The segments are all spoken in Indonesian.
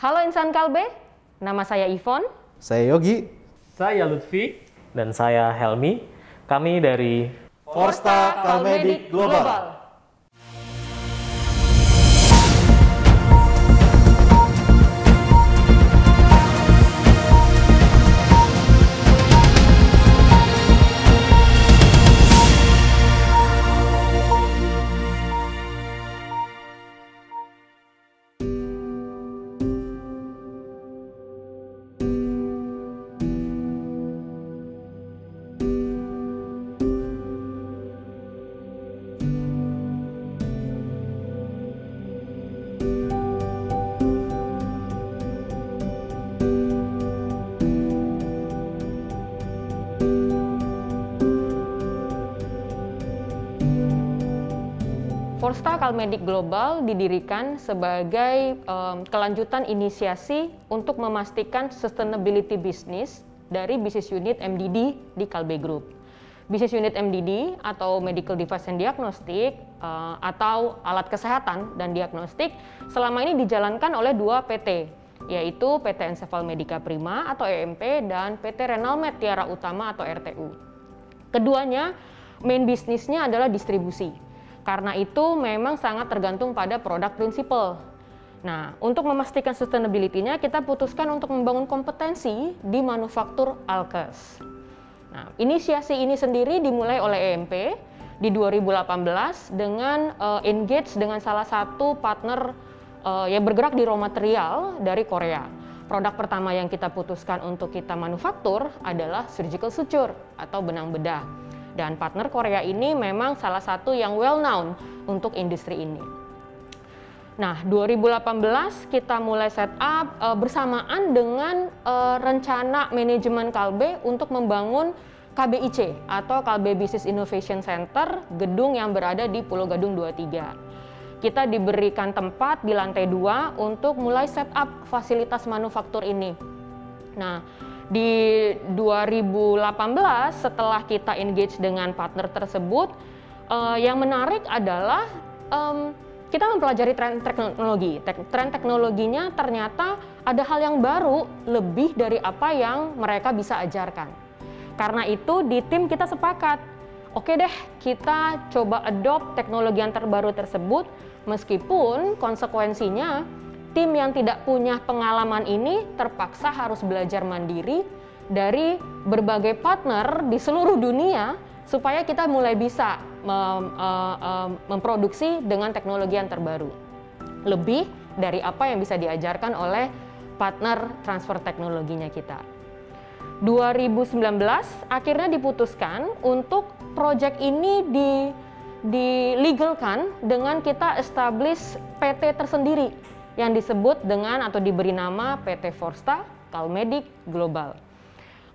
Halo insan Kalbe, nama saya Yvonne. Saya Yogi. Saya Lutfi. Dan saya Helmi. Kami dari Forsta Kalmedik Global. Forsta Kalmedik Global didirikan sebagai kelanjutan inisiasi untuk memastikan sustainability business dari bisnis unit MDD di Kalbe Group. Bisnis unit MDD atau Medical Device and Diagnostic atau alat kesehatan dan diagnostik selama ini dijalankan oleh dua PT, yaitu PT Encephal Medica Prima atau EMP dan PT Renalmed Tiara Utama atau RTU. Keduanya main bisnisnya adalah distribusi. Karena itu memang sangat tergantung pada produk prinsipal. Nah, untuk memastikan sustainability-nya kita putuskan untuk membangun kompetensi di manufaktur alkes. Nah, inisiasi ini sendiri dimulai oleh EMP di 2018 dengan engage dengan salah satu partner yang bergerak di raw material dari Korea. Produk pertama yang kita putuskan untuk kita manufaktur adalah surgical suture atau benang bedah. Dan partner Korea ini memang salah satu yang well known untuk industri ini. Nah, 2018 kita mulai set up bersamaan dengan rencana manajemen Kalbe untuk membangun KBIC atau Kalbe Business Innovation Center, gedung yang berada di Pulau Gadung 23. Kita diberikan tempat di lantai 2 untuk mulai set up fasilitas manufaktur ini. Nah, di 2018 setelah kita engage dengan partner tersebut, yang menarik adalah kita mempelajari tren teknologi. Tren teknologinya ternyata ada hal yang baru lebih dari apa yang mereka bisa ajarkan. Karena itu di tim kita sepakat, oke deh kita coba adopt teknologi yang terbaru tersebut, meskipun konsekuensinya tim yang tidak punya pengalaman ini terpaksa harus belajar mandiri dari berbagai partner di seluruh dunia supaya kita mulai bisa memproduksi dengan teknologi yang terbaru. Lebih dari apa yang bisa diajarkan oleh partner transfer teknologinya kita. 2019 akhirnya diputuskan untuk proyek ini dilegalkan dengan kita establish PT tersendiri yang disebut dengan atau diberi nama PT Forsta Kalmedik Global.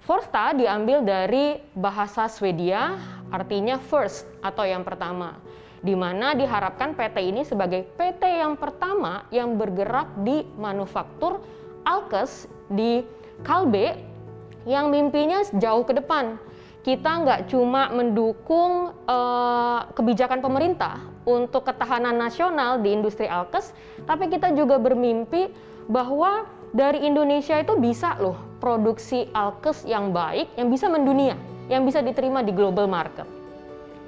Forsta diambil dari bahasa Swedia, artinya first atau yang pertama, di mana diharapkan PT ini sebagai PT yang pertama yang bergerak di manufaktur alkes di Kalbe yang mimpinya jauh ke depan. Kita nggak cuma mendukung kebijakan pemerintah untuk ketahanan nasional di industri alkes, tapi kita juga bermimpi bahwa dari Indonesia itu bisa loh produksi alkes yang baik, yang bisa mendunia, yang bisa diterima di global market.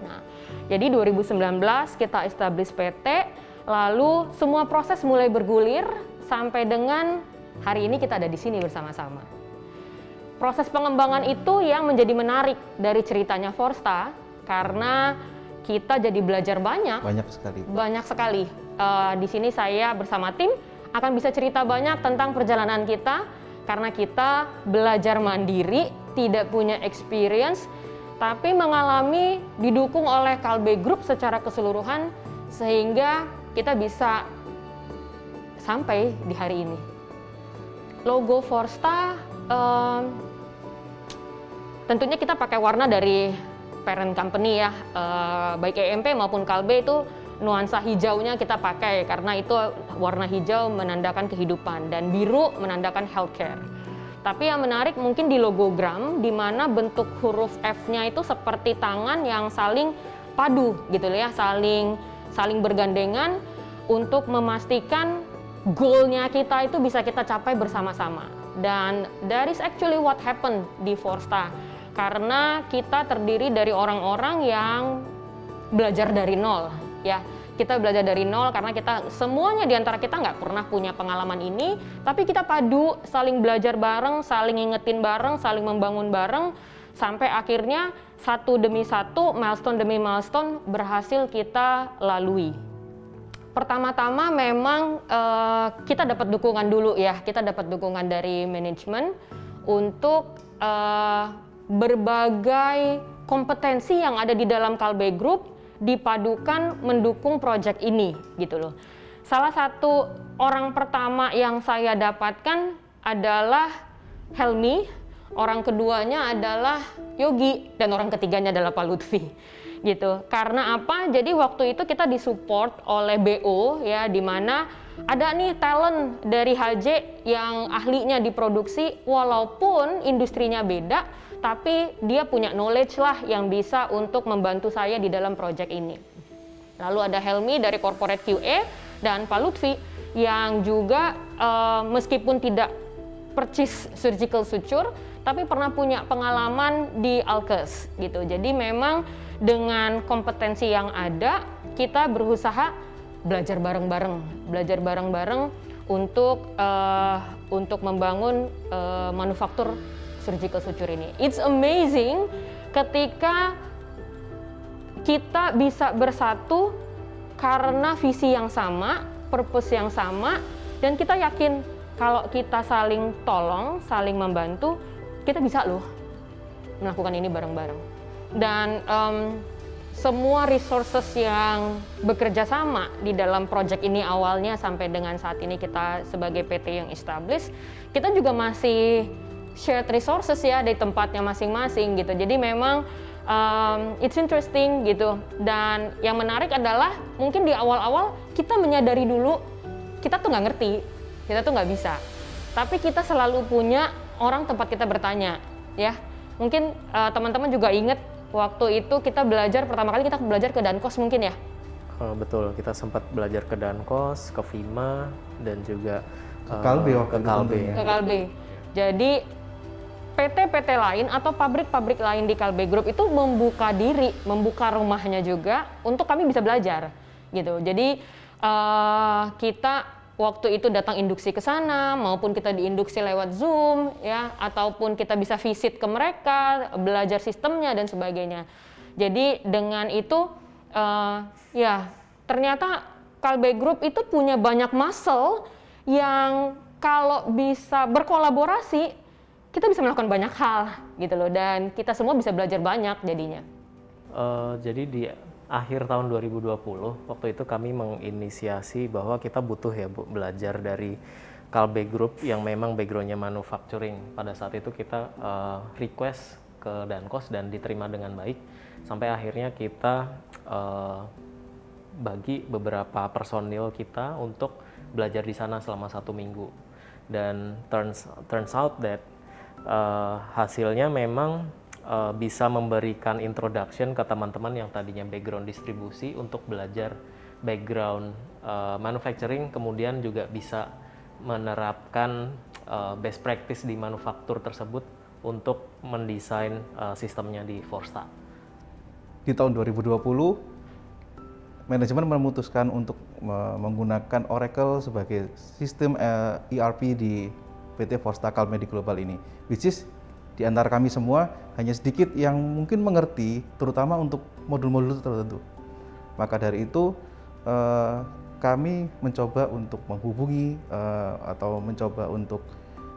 Nah, jadi 2019 kita establish PT, lalu semua proses mulai bergulir sampai dengan hari ini kita ada di sini bersama-sama. Proses pengembangan itu yang menjadi menarik dari ceritanya Forsta, karena kita jadi belajar banyak sekali. Di sini saya bersama tim akan bisa cerita banyak tentang perjalanan kita, karena kita belajar mandiri, tidak punya experience, tapi mengalami didukung oleh Kalbe Group secara keseluruhan, sehingga kita bisa sampai di hari ini. Logo Forsta tentunya kita pakai warna dari parent company ya, baik EMP maupun Kalbe itu nuansa hijaunya kita pakai karena itu warna hijau menandakan kehidupan dan biru menandakan healthcare. Tapi yang menarik mungkin di logogram, di mana bentuk huruf F-nya itu seperti tangan yang saling padu gitu ya, saling bergandengan untuk memastikan goal-nya kita itu bisa kita capai bersama-sama. Dan that is actually what happened di Forsta. Karena kita terdiri dari orang-orang yang belajar dari nol, ya. Kita belajar dari nol karena kita semuanya di antara kita nggak pernah punya pengalaman ini, tapi kita padu, saling belajar bareng, saling ngingetin bareng, saling membangun bareng, sampai akhirnya satu demi satu, milestone demi milestone berhasil kita lalui. Pertama-tama memang kita dapat dukungan dulu ya, kita dapat dukungan dari manajemen untuk berbagai kompetensi yang ada di dalam Kalbe Group dipadukan mendukung proyek ini gitu loh. Salah satu orang pertama yang saya dapatkan adalah Helmi, orang keduanya adalah Yogi, dan orang ketiganya adalah Pak Lutfi gitu. Karena apa? Jadi waktu itu kita disupport oleh BO ya, di mana ada nih talent dari HJ yang ahlinya di produksi, walaupun industrinya beda, tapi dia punya knowledge lah yang bisa untuk membantu saya di dalam project ini. Lalu ada Helmi dari corporate QA dan Pak Lutfi yang juga meskipun tidak percis surgical suture, tapi pernah punya pengalaman di Alkes gitu. Jadi memang dengan kompetensi yang ada, kita berusaha belajar bareng-bareng untuk membangun manufaktur surgical suture ini. It's amazing ketika kita bisa bersatu karena visi yang sama, purpose yang sama, dan kita yakin kalau kita saling tolong, saling membantu, kita bisa loh melakukan ini bareng-bareng. Dan semua resources yang bekerja sama di dalam project ini awalnya sampai dengan saat ini kita sebagai PT yang established, kita juga masih shared resources ya di tempatnya masing-masing gitu. Jadi memang it's interesting gitu. Dan yang menarik adalah mungkin di awal-awal kita menyadari dulu kita tuh nggak ngerti, kita tuh nggak bisa. Tapi kita selalu punya orang tempat kita bertanya ya. Mungkin teman-teman juga inget waktu itu kita belajar pertama kali kita belajar ke Dankos mungkin ya. Betul, kita sempat belajar ke Dankos, ke Vima, dan juga ke Kalbe. Ke Kalbe. Jadi PT-PT lain atau pabrik-pabrik lain di Kalbe Group itu membuka diri, membuka rumahnya juga untuk kami bisa belajar gitu. Jadi kita waktu itu datang induksi ke sana, maupun kita diinduksi lewat Zoom ya, ataupun kita bisa visit ke mereka, belajar sistemnya dan sebagainya. Jadi dengan itu ya ternyata Kalbe Group itu punya banyak muscle yang kalau bisa berkolaborasi kita bisa melakukan banyak hal gitu loh, dan kita semua bisa belajar banyak jadinya. Jadi di akhir tahun 2020 waktu itu kami menginisiasi bahwa kita butuh ya Bu belajar dari Kalbe Group yang memang backgroundnya manufacturing. Pada saat itu kita request ke Dankos dan diterima dengan baik, sampai akhirnya kita bagi beberapa personil kita untuk belajar di sana selama 1 minggu. Dan turns out that hasilnya memang bisa memberikan introduction ke teman-teman yang tadinya background distribusi untuk belajar background manufacturing, kemudian juga bisa menerapkan best practice di manufaktur tersebut untuk mendesain sistemnya di Forsta. Di tahun 2020, manajemen memutuskan untuk menggunakan Oracle sebagai sistem ERP di PT Forsta Kalbe Global ini, which is di antara kami semua hanya sedikit yang mungkin mengerti, terutama untuk modul-modul tertentu. Maka dari itu kami mencoba untuk menghubungi atau mencoba untuk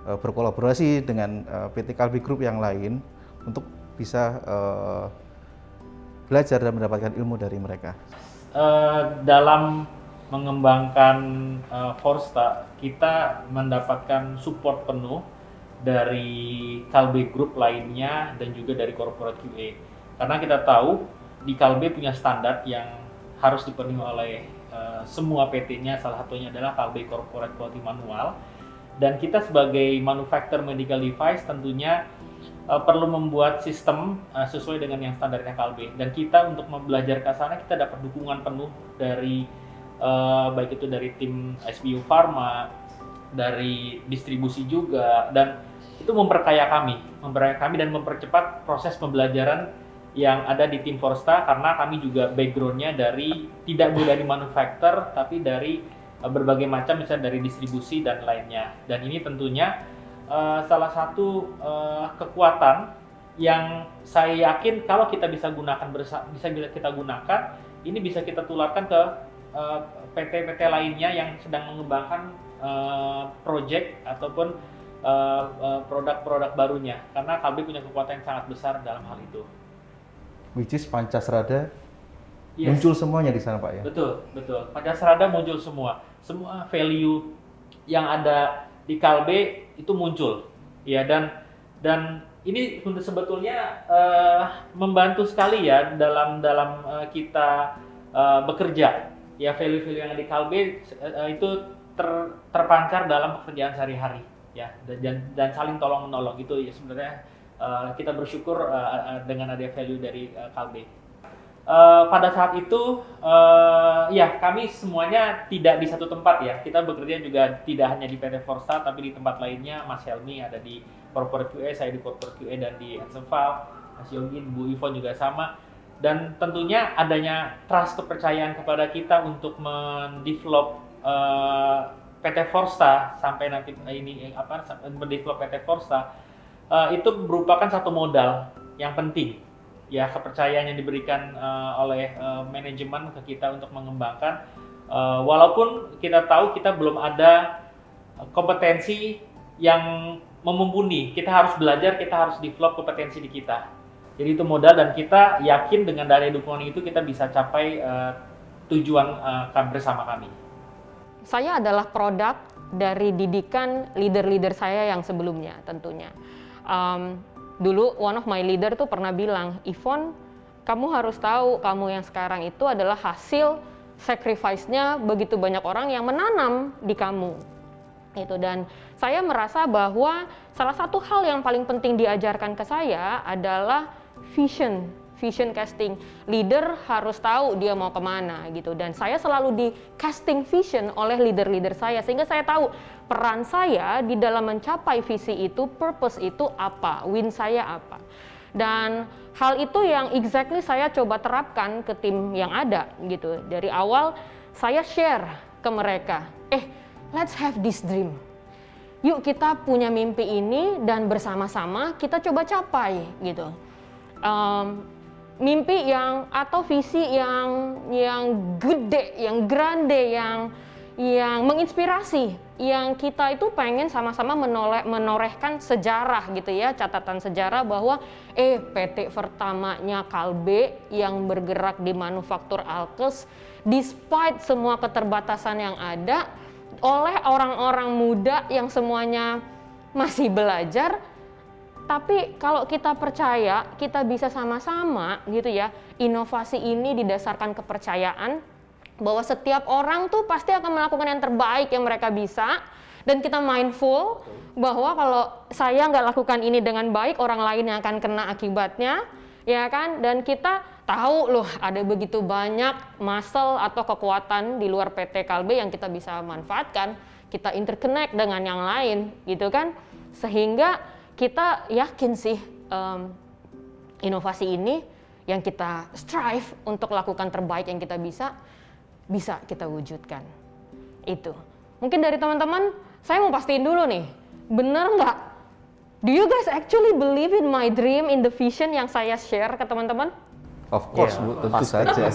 berkolaborasi dengan PT Kalbe Group yang lain untuk bisa belajar dan mendapatkan ilmu dari mereka. Dalam mengembangkan Forsta, kita mendapatkan support penuh dari Kalbe Group lainnya dan juga dari corporate QA. Karena kita tahu di Kalbe punya standar yang harus dipenuhi oleh semua PT-nya, salah satunya adalah Kalbe Corporate Quality Manual. Dan kita sebagai manufacturer medical device tentunya perlu membuat sistem sesuai dengan yang standarnya Kalbe. Dan kita untuk belajar ke sana kita dapat dukungan penuh dari baik itu dari tim SBU Pharma, dari distribusi juga, dan itu memperkaya kami dan mempercepat proses pembelajaran yang ada di tim Forsta, karena kami juga backgroundnya tidak dari manufaktur tapi dari berbagai macam, misalnya dari distribusi dan lainnya. Dan ini tentunya salah satu kekuatan yang saya yakin kalau kita bisa kita gunakan, ini bisa kita tularkan ke PT-PT lainnya yang sedang mengembangkan project ataupun produk-produk barunya, karena Kalbe punya kekuatan yang sangat besar dalam hal itu. Which is Pancasrada muncul semuanya di sana, Pak, ya? Betul. Pancasrada muncul semua value yang ada di Kalbe itu muncul, ya, dan ini sebetulnya membantu sekali ya dalam kita bekerja, ya. Value-value yang ada di Kalbe itu terpancar dalam pekerjaan sehari-hari, ya, dan saling tolong menolong gitu ya. Sebenarnya kita bersyukur dengan ada value dari Kalbe. Pada saat itu ya kami semuanya tidak di satu tempat, ya. Kita bekerja juga tidak hanya di PT Forsta tapi di tempat lainnya. Mas Helmi ada di Corporate QA, saya di Corporate QA dan di Enseval, Mas Yongin, Bu Ivon juga sama. Dan tentunya adanya trust, kepercayaan kepada kita untuk mendevelop PT Forsta sampai nanti mendevelop PT Forsta itu merupakan satu modal yang penting, ya. Kepercayaan yang diberikan oleh manajemen ke kita untuk mengembangkan, walaupun kita tahu kita belum ada kompetensi yang mumpuni, kita harus belajar, kita harus develop kompetensi di kita. Jadi itu modal, dan kita yakin dengan dana dukungan itu kita bisa capai tujuan bersama kami. Saya adalah produk dari didikan leader-leader saya yang sebelumnya tentunya. Dulu one of my leader tuh pernah bilang, Ivon, kamu harus tahu kamu yang sekarang itu adalah hasil sacrifice-nya begitu banyak orang yang menanam di kamu. Itu, dan saya merasa bahwa salah satu hal yang paling penting diajarkan ke saya adalah vision casting. Leader harus tahu dia mau kemana gitu, dan saya selalu di casting vision oleh leader-leader saya, sehingga saya tahu peran saya di dalam mencapai visi itu, purpose itu apa, win saya apa. Dan hal itu yang exactly saya coba terapkan ke tim yang ada gitu. Dari awal saya share ke mereka, let's have this dream. Yuk kita punya mimpi ini dan bersama-sama kita coba capai gitu. Mimpi yang atau visi yang gede, yang grande, yang menginspirasi, yang kita itu pengen sama-sama menorehkan sejarah gitu ya, catatan sejarah bahwa PT pertamanya Kalbe yang bergerak di manufaktur alkes, despite semua keterbatasan yang ada, oleh orang-orang muda yang semuanya masih belajar. Tapi kalau kita percaya, kita bisa sama-sama gitu ya, inovasi ini didasarkan kepercayaan bahwa setiap orang tuh pasti akan melakukan yang terbaik yang mereka bisa, dan kita mindful bahwa kalau saya nggak lakukan ini dengan baik, orang lain yang akan kena akibatnya, ya kan? Dan kita tahu loh ada begitu banyak muscle atau kekuatan di luar PT Kalbe yang kita bisa manfaatkan, kita interconnect dengan yang lain gitu kan, sehingga kita yakin sih inovasi ini yang kita strive untuk lakukan terbaik yang kita bisa kita wujudkan. Itu mungkin dari teman-teman, saya mau pastiin dulu nih, bener nggak? Do you guys actually believe in my dream, in the vision yang saya share ke teman-teman? Of course, Bu, tentu saja.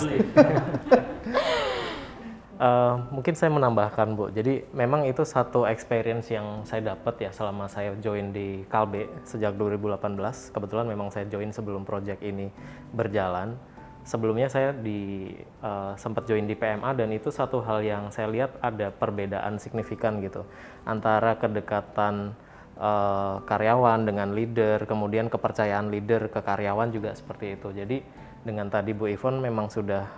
Mungkin saya menambahkan, Bu. Jadi memang itu satu experience yang saya dapat ya selama saya join di Kalbe sejak 2018. Kebetulan memang saya join sebelum project ini berjalan. Sebelumnya saya sempat join di PMA, dan itu satu hal yang saya lihat ada perbedaan signifikan gitu antara kedekatan karyawan dengan leader, kemudian kepercayaan leader ke karyawan juga seperti itu. Jadi dengan tadi Bu Ivon memang sudah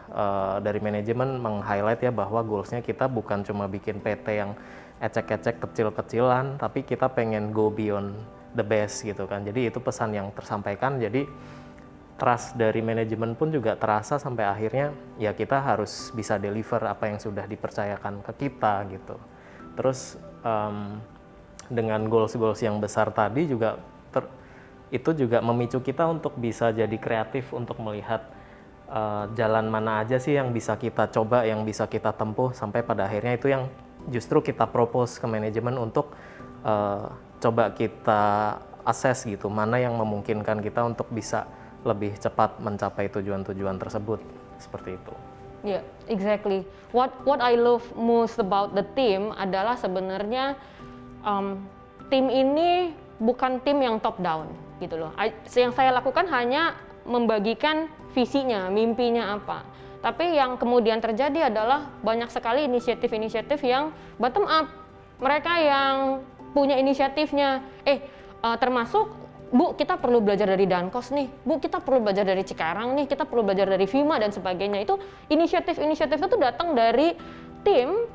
dari manajemen meng-highlight ya bahwa goalsnya kita bukan cuma bikin PT yang ecek-ecek kecil-kecilan, tapi kita pengen go beyond the best gitu kan. Jadi itu pesan yang tersampaikan. Jadi trust dari manajemen pun juga terasa sampai akhirnya ya kita harus bisa deliver apa yang sudah dipercayakan ke kita gitu. Terus dengan goals-goals yang besar tadi juga itu juga memicu kita untuk bisa jadi kreatif untuk melihat jalan mana aja sih yang bisa kita coba, yang bisa kita tempuh, sampai pada akhirnya itu yang justru kita propose ke manajemen untuk coba kita assess gitu, mana yang memungkinkan kita untuk bisa lebih cepat mencapai tujuan-tujuan tersebut, seperti itu. Yeah, exactly. What I love most about the team adalah sebenarnya tim ini bukan tim yang top down gitu loh. Yang saya lakukan hanya membagikan visinya, mimpinya apa. Tapi yang kemudian terjadi adalah banyak sekali inisiatif-inisiatif yang bottom up. Mereka yang punya inisiatifnya, termasuk, Bu, kita perlu belajar dari Dankos nih, Bu, kita perlu belajar dari Cikarang nih, kita perlu belajar dari Vima dan sebagainya. Itu inisiatif-inisiatif itu datang dari tim,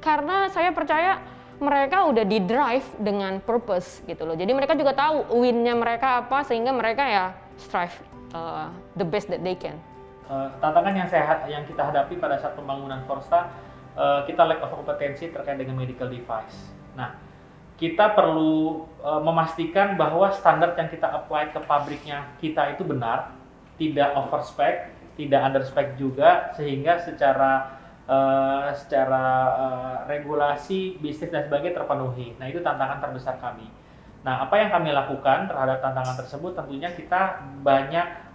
karena saya percaya mereka udah di drive dengan purpose gitu loh. Jadi mereka juga tahu win-nya mereka apa, sehingga mereka ya strive the best that they can. Tantangan yang kita hadapi pada saat pembangunan Forsta, kita lack of kompetensi terkait dengan medical device. Nah, kita perlu memastikan bahwa standar yang kita apply ke pabriknya kita itu benar, tidak overspec, tidak underspec juga, sehingga secara regulasi bisnis dan sebagainya terpenuhi. Nah, itu tantangan terbesar kami. Nah, apa yang kami lakukan terhadap tantangan tersebut, tentunya kita banyak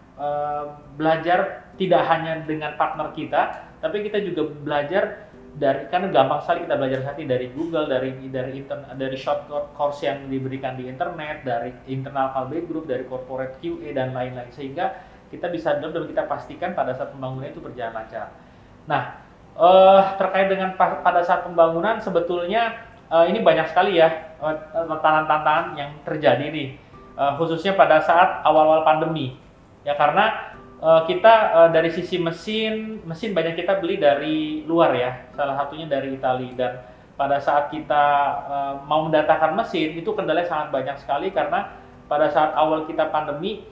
belajar tidak hanya dengan partner kita, tapi kita juga belajar dari, kan gampang sekali kita belajar dari Google, dari short course yang diberikan di internet, dari internal Kalbe Group, dari corporate QA dan lain-lain, sehingga kita bisa dan kita pastikan pada saat pembangunan itu berjalan lancar. Nah, terkait dengan pada saat pembangunan, sebetulnya ini banyak sekali ya tantangan-tantangan yang terjadi nih, khususnya pada saat awal-awal pandemi. Ya, karena kita dari sisi mesin banyak kita beli dari luar ya, salah satunya dari Italia, dan pada saat kita mau mendatangkan mesin itu kendalanya sangat banyak sekali, karena pada saat awal kita pandemi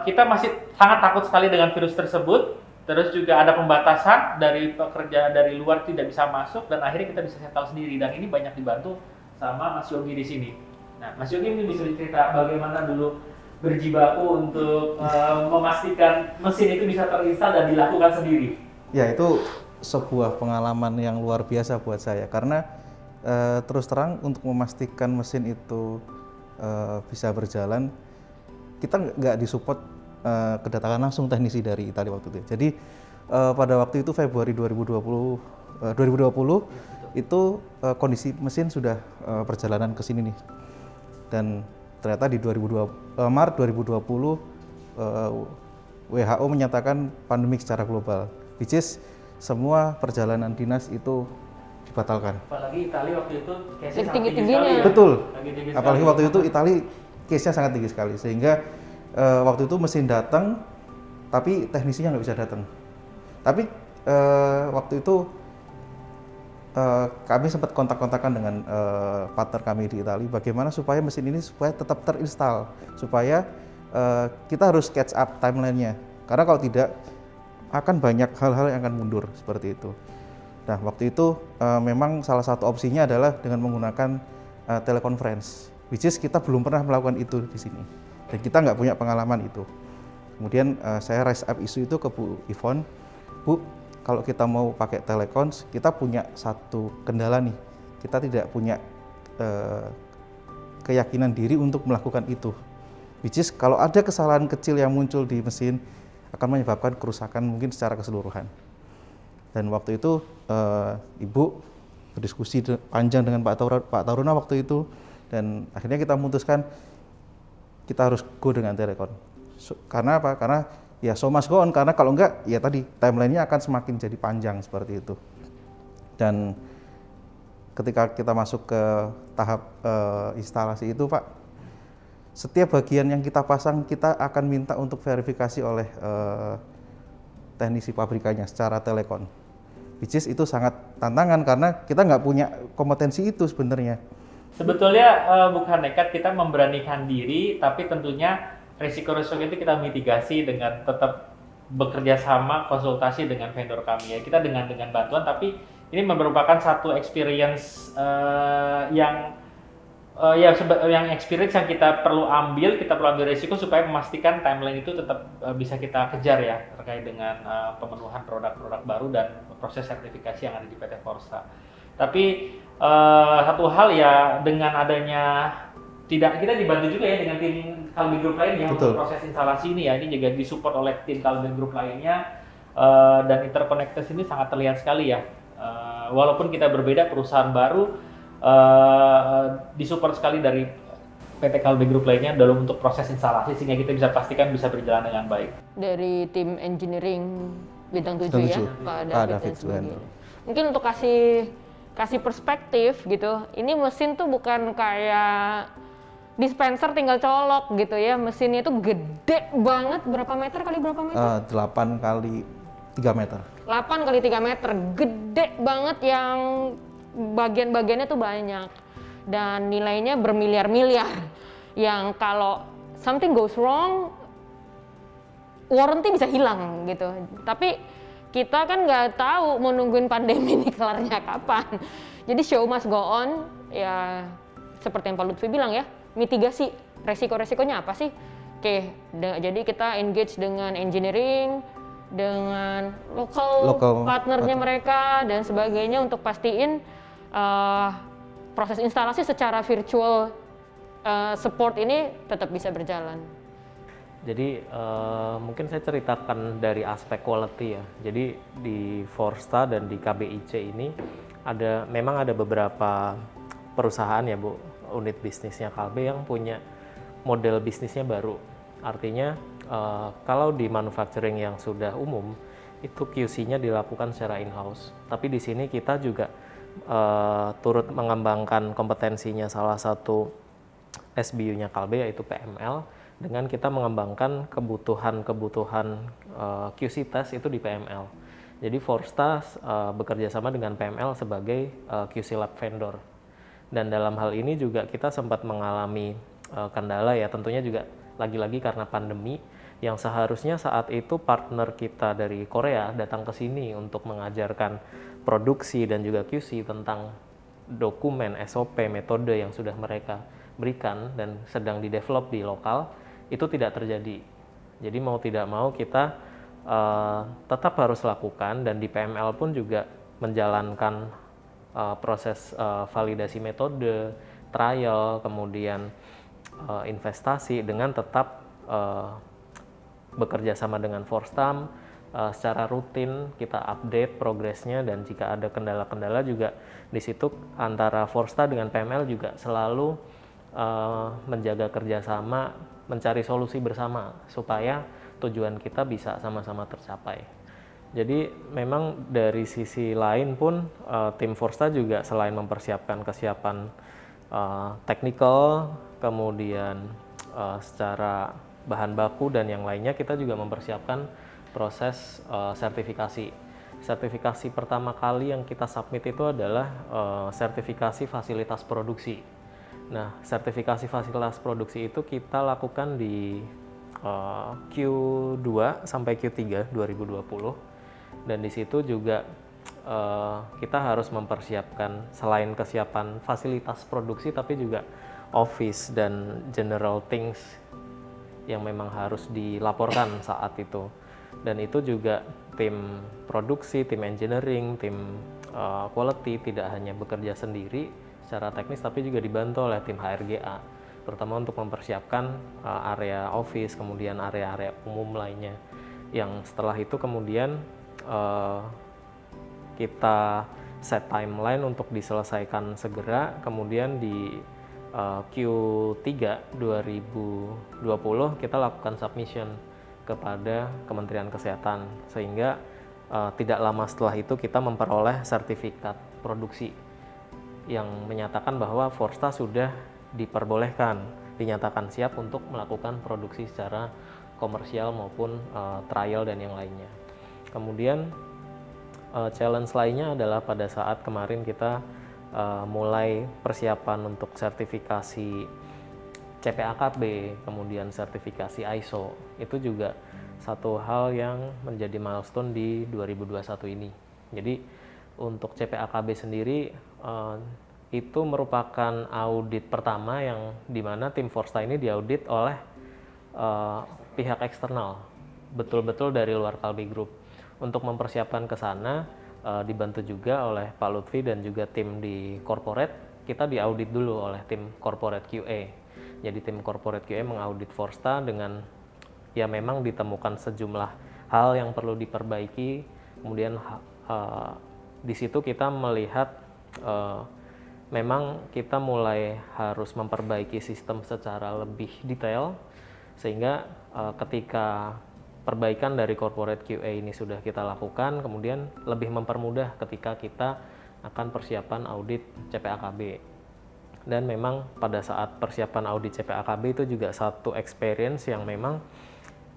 kita masih sangat takut sekali dengan virus tersebut, terus juga ada pembatasan dari pekerja dari luar tidak bisa masuk, dan akhirnya kita bisa settle sendiri, dan ini banyak dibantu sama Mas Yogi di sini. Nah, Mas Yogi ini bisa cerita bagaimana dulu berjibaku untuk memastikan mesin itu bisa terinstal dan dilakukan sendiri. Ya, itu sebuah pengalaman yang luar biasa buat saya, karena terus terang untuk memastikan mesin itu bisa berjalan, kita nggak disupport kedatangan langsung teknisi dari Italia waktu itu. Jadi pada waktu itu Februari 2020 itu kondisi mesin sudah perjalanan ke sini nih, dan ternyata di Maret 2020 WHO menyatakan pandemik secara global, which is semua perjalanan dinas itu dibatalkan. Apalagi Italia waktu itu case-nya sangat tinggi-tingginya. tinggi sekali. Betul. Tinggi Apalagi sekali. waktu itu Italia case-nya sangat tinggi sekali, sehingga waktu itu mesin datang tapi teknisinya nggak bisa datang. Tapi waktu itu kami sempat kontak-kontakan dengan partner kami di Italia, bagaimana supaya mesin ini supaya tetap terinstall, supaya kita harus catch up timeline-nya, karena kalau tidak akan banyak hal-hal yang akan mundur seperti itu. Nah, waktu itu memang salah satu opsinya adalah dengan menggunakan teleconference, which is kita belum pernah melakukan itu di sini, dan kita nggak punya pengalaman itu. Kemudian saya raise up isu itu ke Bu Yvonne, Bu, kalau kita mau pakai telecons, kita punya satu kendala nih, kita tidak punya keyakinan diri untuk melakukan itu. Which is kalau ada kesalahan kecil yang muncul di mesin akan menyebabkan kerusakan mungkin secara keseluruhan. Dan waktu itu Ibu berdiskusi panjang dengan Pak Taruna waktu itu, dan akhirnya kita memutuskan kita harus go dengan telecon. Karena apa? Karena ya so must go on, karena kalau enggak ya tadi timeline-nya akan semakin jadi panjang seperti itu. Dan ketika kita masuk ke tahap instalasi itu, Pak, setiap bagian yang kita pasang kita akan minta untuk verifikasi oleh teknisi pabrikannya secara telecon. Which is itu sangat tantangan karena kita nggak punya kompetensi itu sebenarnya. Sebetulnya bukan nekat, kita memberanikan diri, tapi tentunya risiko-risiko itu kita mitigasi dengan tetap bekerja sama, konsultasi dengan vendor kami ya. Kita dengan bantuan, tapi ini merupakan satu experience yang experience yang kita perlu ambil risiko supaya memastikan timeline itu tetap bisa kita kejar ya, terkait dengan pemenuhan produk-produk baru dan proses sertifikasi yang ada di PT Forsta. Tapi satu hal ya, dengan adanya kita dibantu juga ya dengan tim Kalbe Group lainnya untuk proses instalasi ini ya. Ini juga disupport oleh tim Kalbe Group lainnya, dan interconnected ini sangat terlihat sekali ya. Walaupun kita berbeda perusahaan baru, disupport sekali dari PT Kalbe Group lainnya dalam untuk proses instalasi, sehingga kita bisa pastikan bisa berjalan dengan baik. Dari tim engineering bintang 7 ya, Pak David dan sebagainya. Mungkin untuk kasih perspektif gitu, ini mesin tuh bukan kayak dispenser tinggal colok gitu ya, mesinnya itu gede banget. Berapa meter kali berapa meter? 8 kali 3 meter. 8 kali 3 meter, gede banget, yang bagian-bagiannya tuh banyak dan nilainya bermiliar-miliar, yang kalau something goes wrong warranty bisa hilang gitu. Tapi kita kan nggak tahu mau nungguin pandemi ini kelarnya kapan. Jadi show must go on ya, seperti yang Pak Lutfi bilang ya, mitigasi resiko-resikonya apa sih. Oke, jadi kita engage dengan engineering, dengan local partnernya mereka dan sebagainya untuk pastiin proses instalasi secara virtual support ini tetap bisa berjalan. Jadi mungkin saya ceritakan dari aspek quality ya. Jadi di Forsta dan di KBIC ini memang ada beberapa perusahaan ya Bu, unit bisnisnya Kalbe yang punya model bisnisnya baru. Artinya kalau di manufacturing yang sudah umum itu QC-nya dilakukan secara in-house. Tapi di sini kita juga turut mengembangkan kompetensinya salah satu SBU-nya Kalbe, yaitu PML, dengan kita mengembangkan kebutuhan QC test itu di PML. Jadi Forsta bekerja sama dengan PML sebagai QC lab vendor. Dan dalam hal ini juga kita sempat mengalami kendala ya, tentunya juga lagi-lagi karena pandemi, yang seharusnya saat itu partner kita dari Korea datang ke sini untuk mengajarkan produksi dan juga QC tentang dokumen, SOP, metode yang sudah mereka berikan dan sedang di-develop di lokal, itu tidak terjadi. Jadi mau tidak mau kita tetap harus lakukan, dan di PML pun juga menjalankan proses validasi metode, trial, kemudian investasi dengan tetap bekerja sama dengan Forstam. Secara rutin kita update progresnya, dan jika ada kendala-kendala juga di situ antara Forsta dengan PML juga selalu menjaga kerjasama, mencari solusi bersama supaya tujuan kita bisa sama-sama tercapai. Jadi memang dari sisi lain pun tim Forsta juga selain mempersiapkan kesiapan teknikal, kemudian secara bahan baku dan yang lainnya, kita juga mempersiapkan proses sertifikasi. Sertifikasi pertama kali yang kita submit itu adalah sertifikasi fasilitas produksi. Nah, sertifikasi fasilitas produksi itu kita lakukan di Q2 sampai Q3 2020, dan di situ juga kita harus mempersiapkan selain kesiapan fasilitas produksi, tapi juga office dan general things yang memang harus dilaporkan saat itu. Dan itu juga tim produksi, tim engineering, tim quality tidak hanya bekerja sendiri secara teknis, tapi juga dibantu oleh tim HRGA, terutama untuk mempersiapkan area office, kemudian area-area umum lainnya. Yang setelah itu kemudian kita set timeline untuk diselesaikan segera, kemudian di Q3 2020 kita lakukan submission kepada Kementerian Kesehatan, sehingga tidak lama setelah itu kita memperoleh sertifikat produksi yang menyatakan bahwa Forsta sudah dinyatakan siap untuk melakukan produksi secara komersial maupun trial dan yang lainnya. Kemudian challenge lainnya adalah pada saat kemarin kita mulai persiapan untuk sertifikasi CPAKB, kemudian sertifikasi ISO, itu juga satu hal yang menjadi milestone di 2021 ini. Jadi untuk CPAKB sendiri itu merupakan audit pertama yang dimana tim Forsta ini diaudit oleh pihak eksternal, betul-betul dari luar Kalbe Group. Untuk mempersiapkan ke sana, dibantu juga oleh Pak Lutfi dan juga tim di corporate, kita diaudit dulu oleh tim corporate QA. Jadi tim corporate QA mengaudit Forsta dengan ya memang ditemukan sejumlah hal yang perlu diperbaiki. Kemudian di situ kita melihat memang kita mulai harus memperbaiki sistem secara lebih detail, sehingga ketika perbaikan dari corporate QA ini sudah kita lakukan, kemudian lebih mempermudah ketika kita akan persiapan audit CPAKB. Dan memang pada saat persiapan audit CPAKB itu juga satu experience yang memang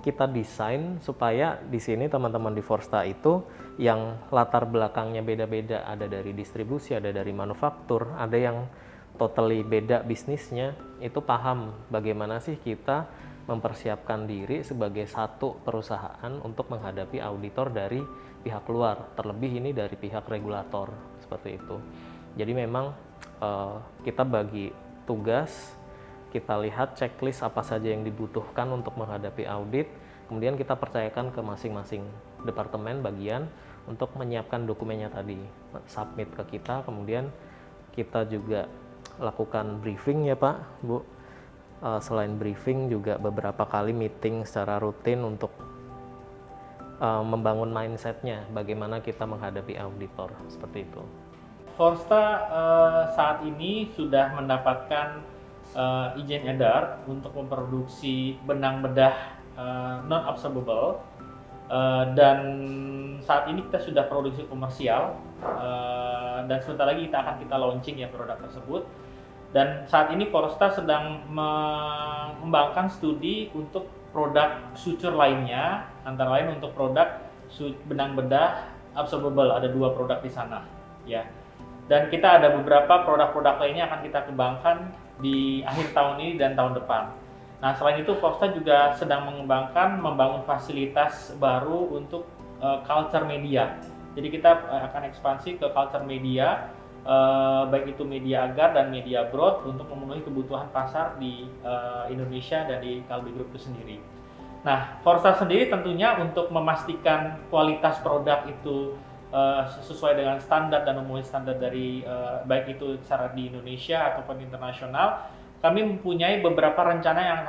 kita desain supaya di sini teman-teman di Forsta itu yang latar belakangnya beda-beda, ada dari distribusi, ada dari manufaktur, ada yang totally beda bisnisnya, itu paham bagaimana sih kita mempersiapkan diri sebagai satu perusahaan untuk menghadapi auditor dari pihak luar, terlebih ini dari pihak regulator, seperti itu. Jadi memang kita bagi tugas, kita lihat checklist apa saja yang dibutuhkan untuk menghadapi audit, kemudian kita percayakan ke masing-masing departemen bagian untuk menyiapkan dokumennya tadi, submit ke kita, kemudian kita juga lakukan briefing ya Pak, Bu. Selain briefing juga beberapa kali meeting secara rutin untuk membangun mindsetnya, bagaimana kita menghadapi auditor, seperti itu. Forsta saat ini sudah mendapatkan izin edar untuk memproduksi benang bedah non-absorbable, dan saat ini kita sudah produksi komersial, dan sebentar lagi kita launching ya produk tersebut. Dan saat ini Forsta sedang mengembangkan studi untuk produk suture lainnya, antara lain untuk produk benang bedah absorbable, ada 2 produk di sana ya. Dan kita ada beberapa produk-produk lainnya akan kita kembangkan di akhir tahun ini dan tahun depan. Nah, selain itu Forsta juga sedang membangun fasilitas baru untuk culture media. Jadi kita akan ekspansi ke culture media, baik itu media agar dan media broad, untuk memenuhi kebutuhan pasar di Indonesia dan di Kalbe Group itu sendiri. Nah, Forsta sendiri tentunya untuk memastikan kualitas produk itu sesuai dengan standar dan memenuhi standar dari baik itu secara di Indonesia ataupun internasional, kami mempunyai beberapa rencana yang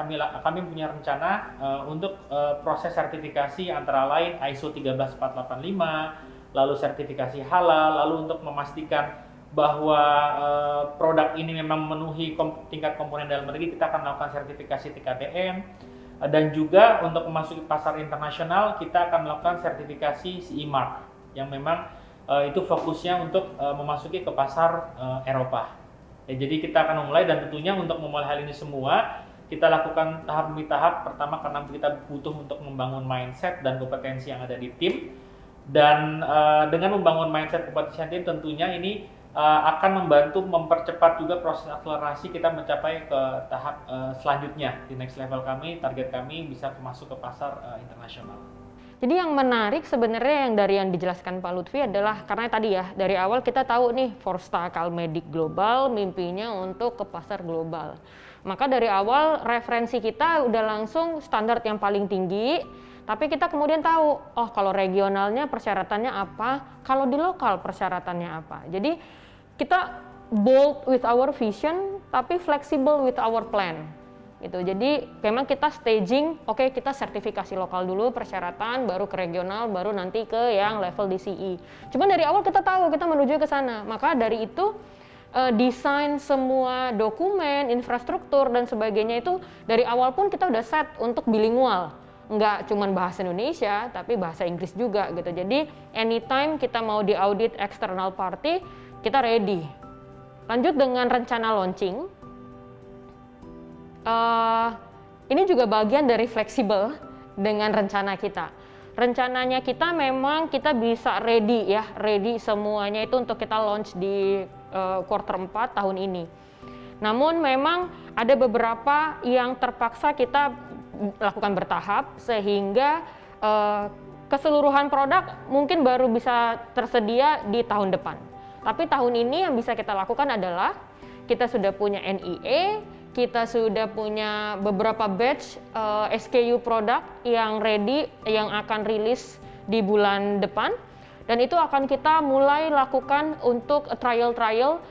kami punya rencana untuk proses sertifikasi, antara lain ISO 13485, lalu sertifikasi halal, lalu untuk memastikan bahwa produk ini memang memenuhi tingkat komponen dalam negeri, kita akan melakukan sertifikasi TKDM, dan juga untuk memasuki pasar internasional kita akan melakukan sertifikasi CE Mark yang memang itu fokusnya untuk memasuki ke pasar Eropa. Ya, jadi kita akan memulai, dan tentunya untuk memulai hal ini semua kita lakukan tahap demi tahap. Pertama karena kita butuh untuk membangun mindset dan kompetensi yang ada di tim, dan dengan membangun mindset kompetensi tim tentunya ini akan membantu mempercepat juga proses akselerasi kita mencapai ke tahap selanjutnya. Di next level kami, target kami bisa masuk ke pasar internasional. Jadi yang menarik sebenarnya yang dijelaskan Pak Lutfi adalah karena tadi ya dari awal kita tahu nih Forsta Calmedic Global mimpinya untuk ke pasar global. Maka dari awal referensi kita udah langsung standar yang paling tinggi, tapi kita kemudian tahu oh kalau regionalnya persyaratannya apa, kalau di lokal persyaratannya apa. Jadi kita bold with our vision tapi flexible with our plan. Gitu. Jadi memang kita staging, oke, kita sertifikasi lokal dulu persyaratan, baru ke regional, baru nanti ke yang level DCE. Cuman dari awal kita tahu kita menuju ke sana. Maka dari itu desain semua dokumen, infrastruktur dan sebagainya itu dari awal pun kita udah set untuk bilingual. Nggak cuman bahasa Indonesia, tapi bahasa Inggris juga gitu. Jadi anytime kita mau diaudit external party, kita ready. Lanjut dengan rencana launching. Ini juga bagian dari fleksibel dengan rencana kita. Rencananya kita memang kita bisa ready ya, ready semuanya itu untuk kita launch di quarter 4 tahun ini. Namun memang ada beberapa yang terpaksa kita lakukan bertahap sehingga keseluruhan produk mungkin baru bisa tersedia di tahun depan. Tapi tahun ini yang bisa kita lakukan adalah kita sudah punya NIA, kita sudah punya beberapa batch SKU produk yang ready, yang akan rilis di bulan depan, dan itu akan kita mulai lakukan untuk trial-trial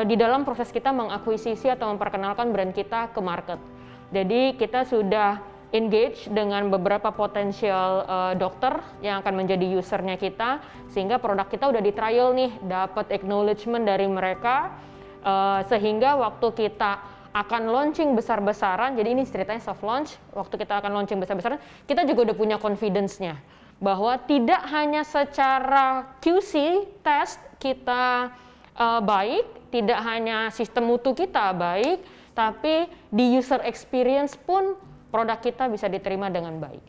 di dalam proses kita mengakuisisi atau memperkenalkan brand kita ke market. Jadi kita sudah engage dengan beberapa potensial dokter yang akan menjadi usernya kita, sehingga produk kita udah di trial nih, dapat acknowledgement dari mereka, sehingga waktu kita akan launching besar-besaran, jadi ini ceritanya soft launch, waktu kita akan launching besar-besaran, kita juga udah punya confidence-nya, bahwa tidak hanya secara QC test kita baik, tidak hanya sistem mutu kita baik, tapi di user experience pun produk kita bisa diterima dengan baik.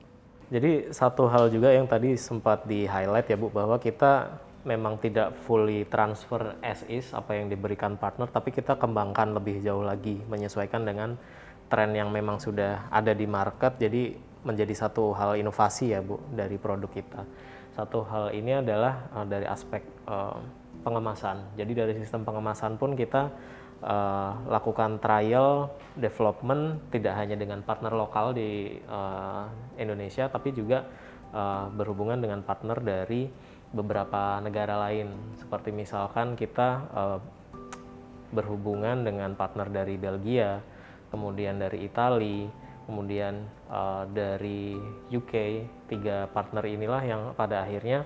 Jadi satu hal juga yang tadi sempat di-highlight ya Bu, bahwa kita memang tidak fully transfer as is apa yang diberikan partner, tapi kita kembangkan lebih jauh lagi, menyesuaikan dengan tren yang memang sudah ada di market, jadi menjadi satu hal inovasi ya Bu dari produk kita. Satu hal ini adalah dari aspek pengemasan. Jadi dari sistem pengemasan pun kita lakukan trial development tidak hanya dengan partner lokal di Indonesia, tapi juga berhubungan dengan partner dari beberapa negara lain. Seperti misalkan kita berhubungan dengan partner dari Belgia, kemudian dari Italia, kemudian dari UK. 3 partner inilah yang pada akhirnya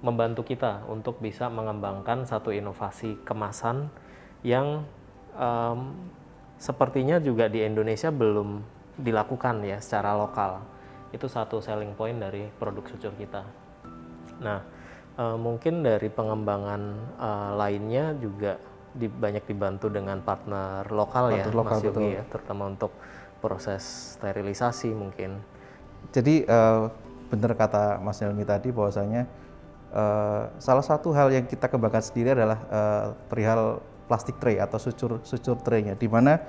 membantu kita untuk bisa mengembangkan satu inovasi kemasan yang sepertinya juga di Indonesia belum dilakukan ya secara lokal. Itu satu selling point dari produk Sucur kita. Nah, mungkin dari pengembangan lainnya juga banyak dibantu dengan partner lokal ya, Mas Yogi ya, terutama untuk proses sterilisasi mungkin. Jadi benar kata Mas Helmi tadi bahwasanya salah satu hal yang kita kembangkan sendiri adalah perihal plastik tray atau sucur tray-nya, di mana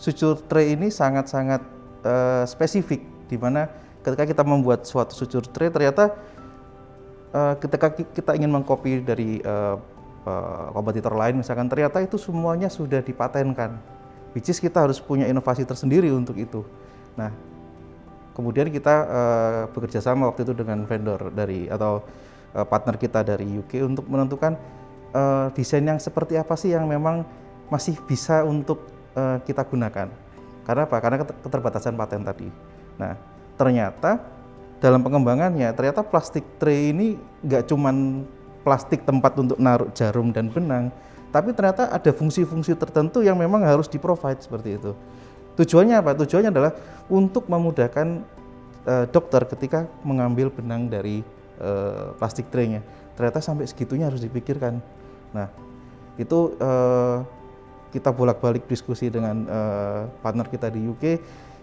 sucur tray ini sangat-sangat spesifik, di mana ketika kita membuat suatu sucur tray ternyata ketika kita ingin mengcopy dari kompetitor lain misalkan, ternyata itu semuanya sudah dipatenkan, which is kita harus punya inovasi tersendiri untuk itu. Nah, kemudian kita bekerja sama waktu itu dengan vendor dari atau partner kita dari UK untuk menentukan desain yang seperti apa sih yang memang masih bisa untuk kita gunakan. Karena apa? Karena keterbatasan paten tadi. Nah, ternyata dalam pengembangannya ternyata plastik tray ini nggak cuman plastik tempat untuk naruh jarum dan benang, tapi ternyata ada fungsi-fungsi tertentu yang memang harus di-provide seperti itu. Tujuannya apa? Tujuannya adalah untuk memudahkan dokter ketika mengambil benang dari plastik tray-nya. Ternyata sampai segitunya harus dipikirkan. Nah, itu kita bolak-balik diskusi dengan partner kita di UK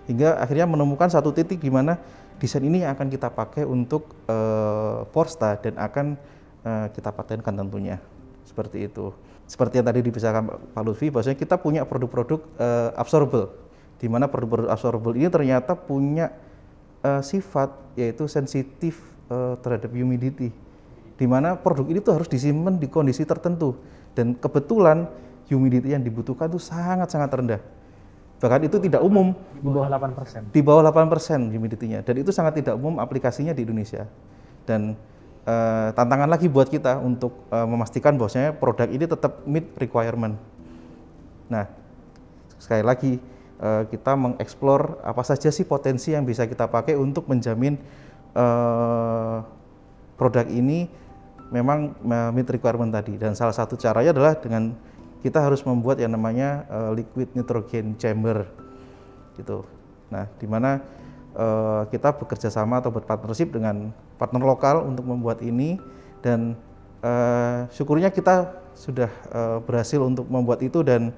hingga akhirnya menemukan satu titik di mana desain ini akan kita pakai untuk Forsta dan akan kita patenkan tentunya. Seperti itu. Seperti yang tadi dibicarakan Pak Lutfi, bahwasanya kita punya produk-produk absorbable, di mana produk-produk absorbable ini ternyata punya sifat yaitu sensitif terhadap humidity, di mana produk ini tuh harus disimpan di kondisi tertentu, dan kebetulan humidity yang dibutuhkan itu sangat-sangat rendah, bahkan itu tidak umum, di bawah 8%. Di bawah 8% humidity-nya, dan itu sangat tidak umum aplikasinya di Indonesia. Dan tantangan lagi buat kita untuk memastikan bahwasanya produk ini tetap meet requirement. Nah, sekali lagi kita mengeksplor apa saja sih potensi yang bisa kita pakai untuk menjamin produk ini memang meet requirement tadi. Dan salah satu caranya adalah dengan kita harus membuat yang namanya liquid nitrogen chamber gitu. Nah, di mana kita bekerja sama atau berpartnership dengan partner lokal untuk membuat ini, dan syukurnya kita sudah berhasil untuk membuat itu dan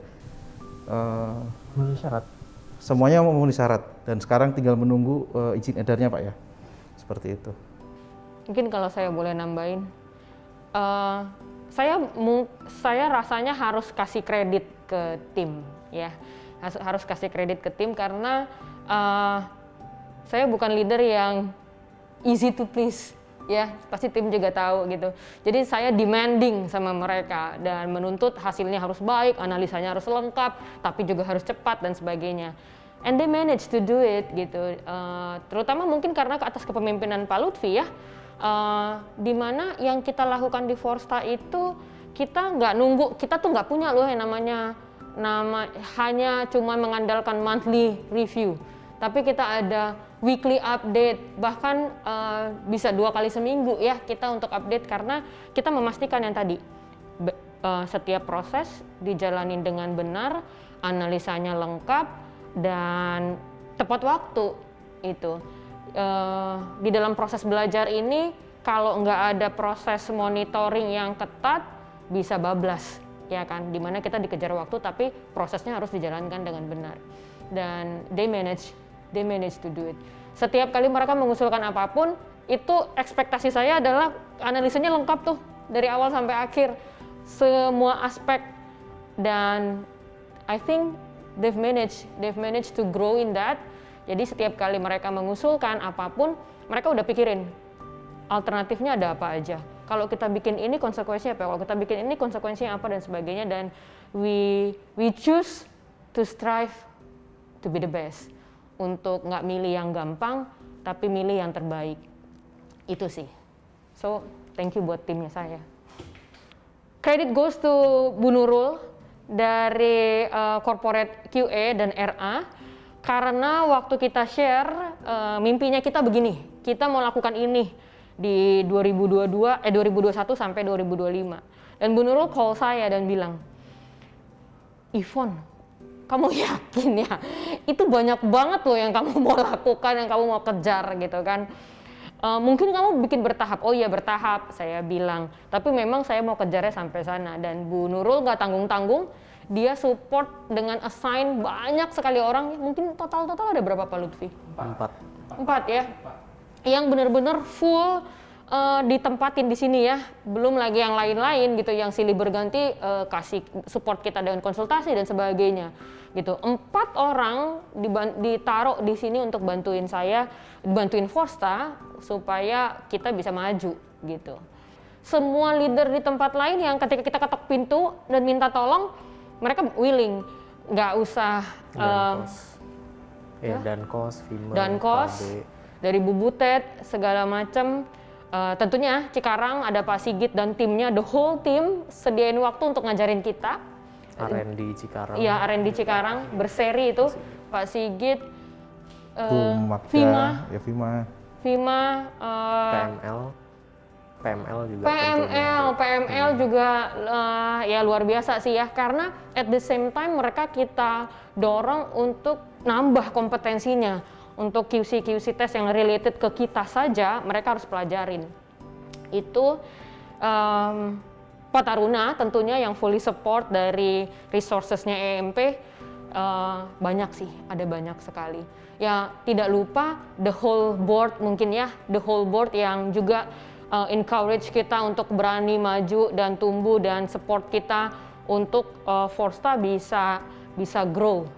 memenuhi syarat. Semuanya memenuhi syarat dan sekarang tinggal menunggu izin edarnya Pak ya. Seperti itu. Mungkin kalau saya boleh nambahin, saya rasanya harus kasih kredit ke tim ya, harus kasih kredit ke tim karena saya bukan leader yang easy to please ya, pasti tim juga tahu gitu. Jadi saya demanding sama mereka dan menuntut hasilnya harus baik, analisanya harus lengkap, tapi juga harus cepat dan sebagainya. And they manage to do it gitu, terutama mungkin karena ke atas kepemimpinan Pak Lutfi ya, di mana yang kita lakukan di Forsta itu kita nggak nunggu, kita tuh nggak punya loh yang namanya hanya cuma mengandalkan monthly review, tapi kita ada weekly update, bahkan bisa 2 kali seminggu ya kita untuk update karena kita memastikan yang tadi setiap proses dijalanin dengan benar, analisanya lengkap dan tepat waktu itu. Di dalam proses belajar ini kalau nggak ada proses monitoring yang ketat bisa bablas ya kan, dimana kita dikejar waktu tapi prosesnya harus dijalankan dengan benar dan they manage to do it. Setiap kali mereka mengusulkan apapun itu ekspektasi saya adalah analisanya lengkap tuh dari awal sampai akhir semua aspek, dan I think they've managed to grow in that. Jadi setiap kali mereka mengusulkan apapun, mereka udah pikirin alternatifnya ada apa aja. Kalau kita bikin ini konsekuensinya apa? Kalau kita bikin ini konsekuensinya apa dan sebagainya. Dan we choose to strive to be the best. Untuk nggak milih yang gampang, tapi milih yang terbaik. Itu sih. So thank you buat timnya saya. Credit goes to Bu Nurul dari corporate QA dan RA, karena waktu kita share mimpinya kita begini, kita mau lakukan ini di 2021 sampai 2025, dan Bu Nurul call saya dan bilang, Yvonne, kamu yakin ya itu banyak banget loh yang kamu mau lakukan, yang kamu mau kejar gitu kan. Mungkin kamu bikin bertahap. Oh iya bertahap, saya bilang. Tapi memang saya mau kejarnya sampai sana. Dan Bu Nurul nggak tanggung-tanggung, dia support dengan assign banyak sekali orang. Mungkin total ada berapa Pak Lutfi? 4 ya. Yang benar-benar full ditempatin di sini ya. Belum lagi yang lain-lain gitu, yang silih berganti kasih support kita dengan konsultasi dan sebagainya. Gitu. 4 orang ditaruh di sini untuk bantuin saya, bantuin Forsta supaya kita bisa maju gitu. Semua leader di tempat lain yang ketika kita ketok pintu dan minta tolong, mereka willing, nggak usah Dankos, Vima, Dankos, dari Bu Butet segala macam. Tentunya Cikarang ada Pak Sigit dan timnya, the whole team sediain waktu untuk ngajarin kita. R&D Cikarang. Iya, R&D Cikarang berseri itu Pak Sigit, Vima, PML juga. PML juga ya luar biasa sih ya, karena at the same time mereka kita dorong untuk nambah kompetensinya. Untuk QC test yang related ke kita saja mereka harus pelajarin. Itu Pak Taruna tentunya yang fully support dari resourcesnya EMP banyak sih, ada banyak sekali. Ya tidak lupa the whole board mungkin ya, the whole board yang juga encourage kita untuk berani maju dan tumbuh dan support kita untuk Forsta bisa grow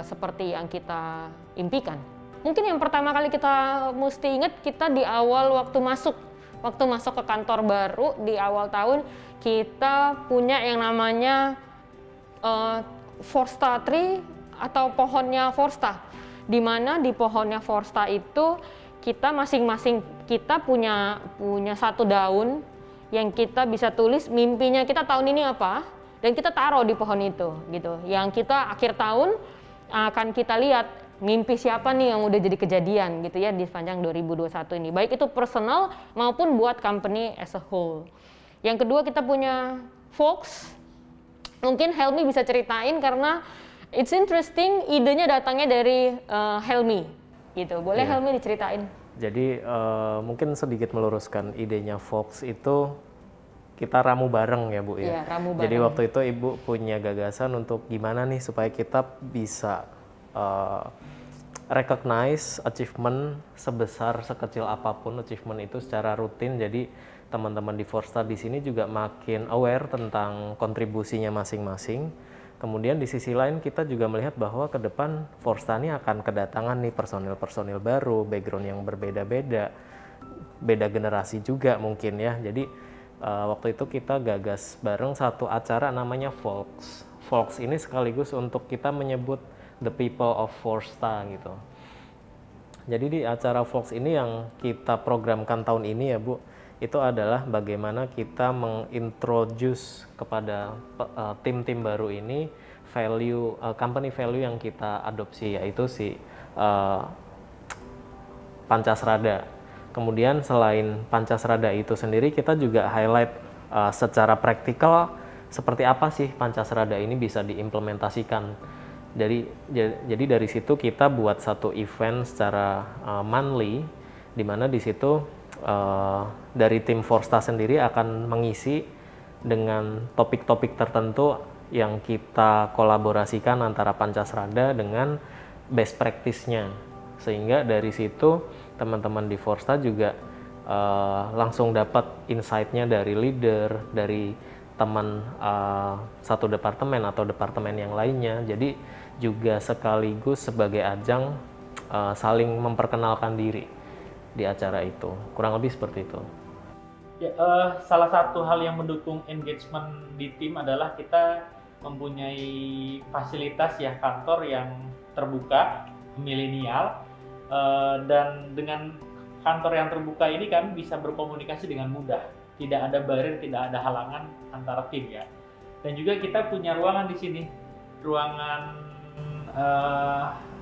seperti yang kita impikan. Mungkin yang pertama kali kita mesti ingat, kita di awal waktu masuk ke kantor baru di awal tahun, kita punya yang namanya Forsta Tree atau pohonnya Forsta, di mana di pohonnya Forsta itu kita masing-masing kita punya 1 daun yang kita bisa tulis mimpinya kita tahun ini apa, dan kita taruh di pohon itu gitu. Yang kita akhir tahun akan kita lihat mimpi siapa nih yang udah jadi kejadian gitu ya di sepanjang 2021 ini, baik itu personal maupun buat company as a whole. Yang kedua kita punya Fox, mungkin Helmi bisa ceritain karena it's interesting, idenya datangnya dari Helmi gitu, boleh yeah. Helmi diceritain. Jadi mungkin sedikit meluruskan, idenya Fox itu kita ramu bareng ya Bu ya. Ramu bareng. Jadi waktu itu Ibu punya gagasan untuk gimana nih supaya kita bisa recognize achievement sebesar sekecil apapun achievement itu secara rutin. Jadi teman-teman di Forsta di sini juga makin aware tentang kontribusinya masing-masing. Kemudian di sisi lain kita juga melihat bahwa ke depan Forsta ini akan kedatangan nih personil-personil baru, background yang berbeda-beda, beda generasi juga mungkin ya. Jadi waktu itu kita gagas bareng satu acara namanya Volks. Volks ini sekaligus untuk kita menyebut the people of Forsta gitu. Jadi di acara Volks ini yang kita programkan tahun ini ya Bu, itu adalah bagaimana kita mengintroduce kepada tim-tim baru ini value, company value yang kita adopsi, yaitu si Pancasrada. Kemudian selain Pancasrada itu sendiri, kita juga highlight secara praktikal seperti apa sih Pancasrada ini bisa diimplementasikan. Jadi dari situ kita buat satu event secara monthly, di mana di situ dari tim Forsta sendiri akan mengisi dengan topik-topik tertentu yang kita kolaborasikan antara Pancasrada dengan best practice-nya, sehingga dari situ teman-teman di Forsta juga langsung dapat insight-nya dari leader, dari teman satu departemen atau departemen yang lainnya. Jadi juga sekaligus sebagai ajang saling memperkenalkan diri di acara itu, kurang lebih seperti itu. Ya, salah satu hal yang mendukung engagement di tim adalah kita mempunyai fasilitas ya, kantor yang terbuka, milenial, dan dengan kantor yang terbuka ini kami bisa berkomunikasi dengan mudah, tidak ada barrier, tidak ada halangan antara tim ya. Dan juga kita punya ruangan di sini, ruangan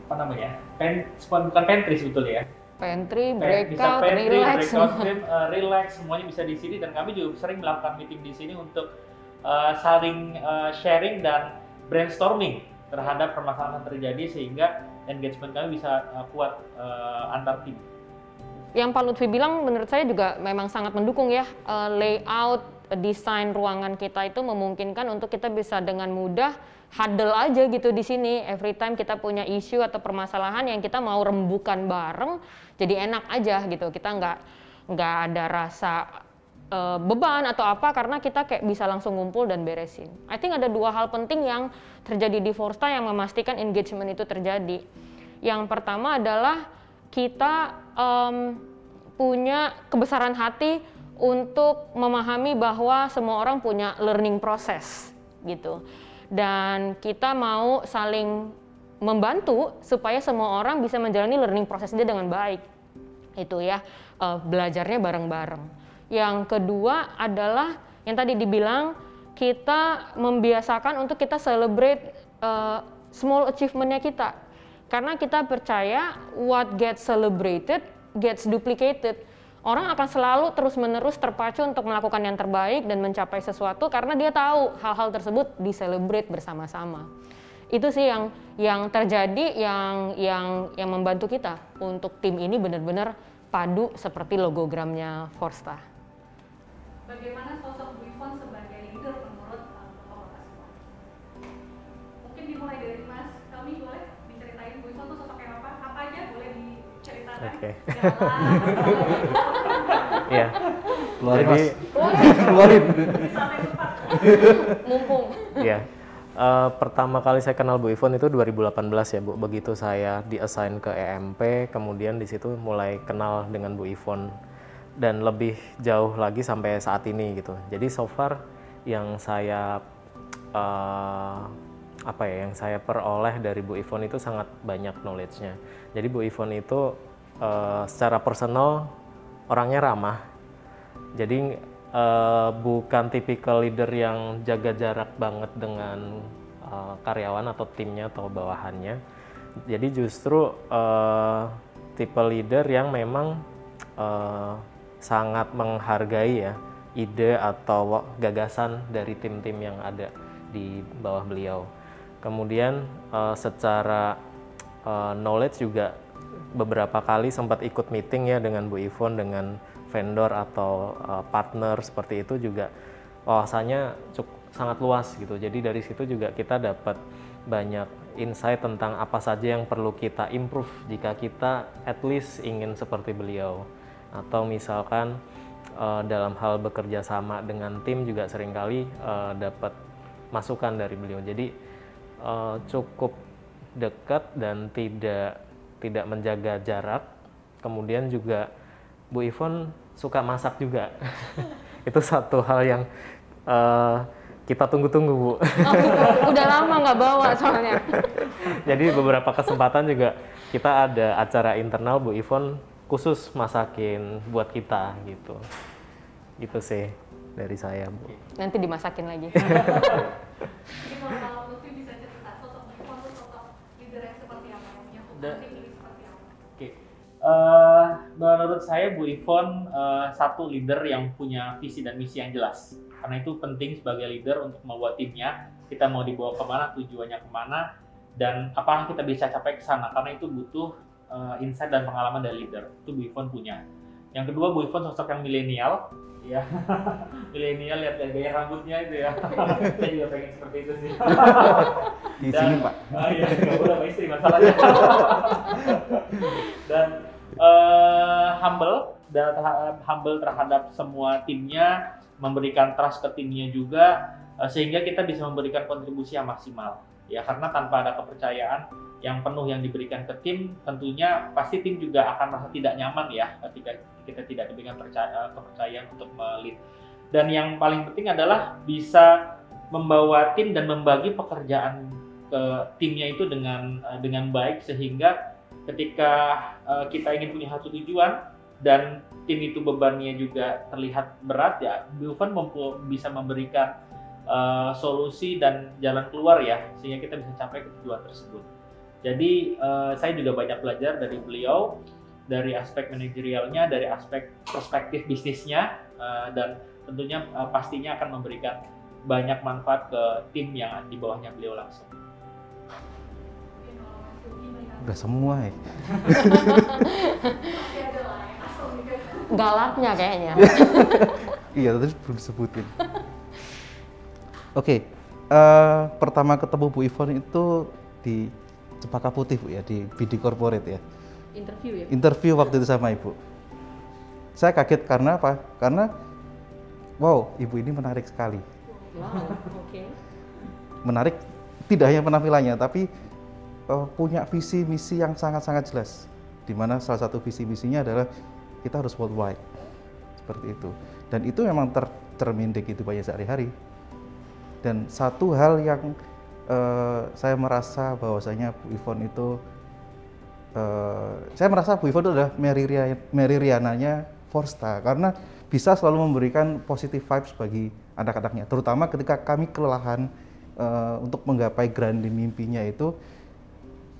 apa namanya? Bukan pantry sebetulnya ya. Pantry, Bisa breakout, pantry, relax. breakout room, relax, semuanya bisa di sini, dan kami juga sering melakukan meeting di sini untuk saling sharing dan brainstorming terhadap permasalahan yang terjadi, sehingga engagement kami bisa kuat antar tim. Yang Pak Lutfi bilang menurut saya juga memang sangat mendukung ya. Layout, desain ruangan kita itu memungkinkan untuk kita bisa dengan mudah huddle aja gitu di sini. Every time kita punya isu atau permasalahan yang kita mau rembukan bareng, jadi enak aja gitu. Kita nggak ada rasa beban atau apa, karena kita kayak bisa langsung ngumpul dan beresin. I think ada dua hal penting yang terjadi di Forsta yang memastikan engagement itu terjadi. Yang pertama adalah kita punya kebesaran hati untuk memahami bahwa semua orang punya learning process gitu. Dan kita mau saling membantu supaya semua orang bisa menjalani learning process dia dengan baik. Itu ya, belajarnya bareng-bareng. Yang kedua adalah yang tadi dibilang, kita membiasakan untuk kita celebrate small achievement-nya kita. Karena kita percaya what gets celebrated gets duplicated. Orang akan selalu terus-menerus terpacu untuk melakukan yang terbaik dan mencapai sesuatu karena dia tahu hal-hal tersebut di-celebrate bersama-sama. Itu sih yang terjadi, yang membantu kita untuk tim ini benar-benar padu seperti logogramnya Forsta. Bagaimana sosok Bu Ivon sebagai leader menurut Bapak semua? Mungkin dimulai dari Mas, kami boleh diceritain Bu Ivon tuh sosok yang apa? Apa aja boleh diceritakan? Oke. Ya, Keluarin Jadi, Mas. Keluarin. sampai lupa. Mumpung. ya, pertama kali saya kenal Bu Ivon itu 2018 ya Bu. Begitu saya di-assign ke EMP, kemudian di situ mulai kenal dengan Bu Ivon. Dan lebih jauh lagi sampai saat ini gitu. Jadi so far yang saya yang saya peroleh dari Bu Ivon itu sangat banyak knowledge-nya. Jadi Bu Ivon itu secara personal orangnya ramah. Jadi bukan tipikal leader yang jaga jarak banget dengan karyawan atau timnya atau bawahannya. Jadi justru tipe leader yang memang sangat menghargai ya ide atau gagasan dari tim-tim yang ada di bawah beliau. Kemudian secara knowledge juga beberapa kali sempat ikut meeting ya dengan Bu Ivon, dengan vendor atau partner seperti itu juga wawasannya sangat luas gitu. Jadi dari situ juga kita dapat banyak insight tentang apa saja yang perlu kita improve jika kita at least ingin seperti beliau. Atau misalkan dalam hal bekerja sama dengan tim juga seringkali dapat masukan dari beliau. Jadi cukup dekat dan tidak menjaga jarak. Kemudian juga Bu Yvonne suka masak juga. Itu satu hal yang kita tunggu-tunggu, Bu. Oh, udah lama nggak bawa soalnya. Jadi beberapa kesempatan juga kita ada acara internal Bu Yvonne khusus masakin buat kita gitu. Gitu sih dari saya, Bu. Nanti dimasakin lagi. Jadi kalau Lutfi bisa cerita sosok Bu Yvonne itu sosok leader yang seperti apa, yang punya visi ini seperti apa? Oke. Menurut saya Bu Yvonne satu leader yang punya visi dan misi yang jelas. Karena itu penting sebagai leader untuk membuat timnya, kita mau dibawa kemana, tujuannya kemana, dan apa yang kita bisa capai ke sana. Karena itu butuh insight dan pengalaman dari leader. Itu Bu Yvonne punya. Yang kedua, Bu Yvonne sosok yang milenial. Ya, milenial, lihat gaya rambutnya itu ya. Saya juga pengen seperti itu sih. Di sini, Pak. Iya, nggak boleh sama istri masalahnya. Dan humble terhadap semua timnya, memberikan trust ke timnya juga, sehingga kita bisa memberikan kontribusi yang maksimal. Ya, karena tanpa ada kepercayaan yang penuh yang diberikan ke tim, tentunya pasti tim juga akan merasa tidak nyaman ya ketika kita tidak diberikan kepercayaan untuk melit. Dan yang paling penting adalah bisa membawa tim dan membagi pekerjaan ke timnya itu dengan baik, sehingga ketika kita ingin punya satu tujuan dan tim itu bebannya juga terlihat berat, ya Bu Yvonne bisa memberikan solusi dan jalan keluar ya, sehingga kita bisa capai ke tujuan tersebut. Jadi saya juga banyak belajar dari beliau, dari aspek manajerialnya, dari aspek perspektif bisnisnya, dan tentunya pastinya akan memberikan banyak manfaat ke tim yang di bawahnya beliau langsung. Udah semua ya. Masih ada lah yang asal juga. Galaknya kayaknya. Iya, tadi belum disebutin. Oke, pertama ketemu Bu Yvonne itu di Cempaka Putih, Bu, ya, di BD Corporate ya. Interview ya? Interview waktu itu sama Ibu. Saya kaget karena apa? Karena wow, Ibu ini menarik sekali. Wow, oke. Menarik tidak hanya penampilannya, tapi punya visi misi yang sangat-sangat jelas. Di mana salah satu visi misinya adalah kita harus worldwide. Seperti itu. Dan itu memang tercermin di kehidupannya sehari-hari. Dan satu hal yang saya merasa bahwasanya Bu Yvonne itu saya merasa Bu Yvonne itu adalah Mary Riana-nya Forsta, karena bisa selalu memberikan positive vibes bagi anak-anaknya, terutama ketika kami kelelahan untuk menggapai grand mimpinya itu.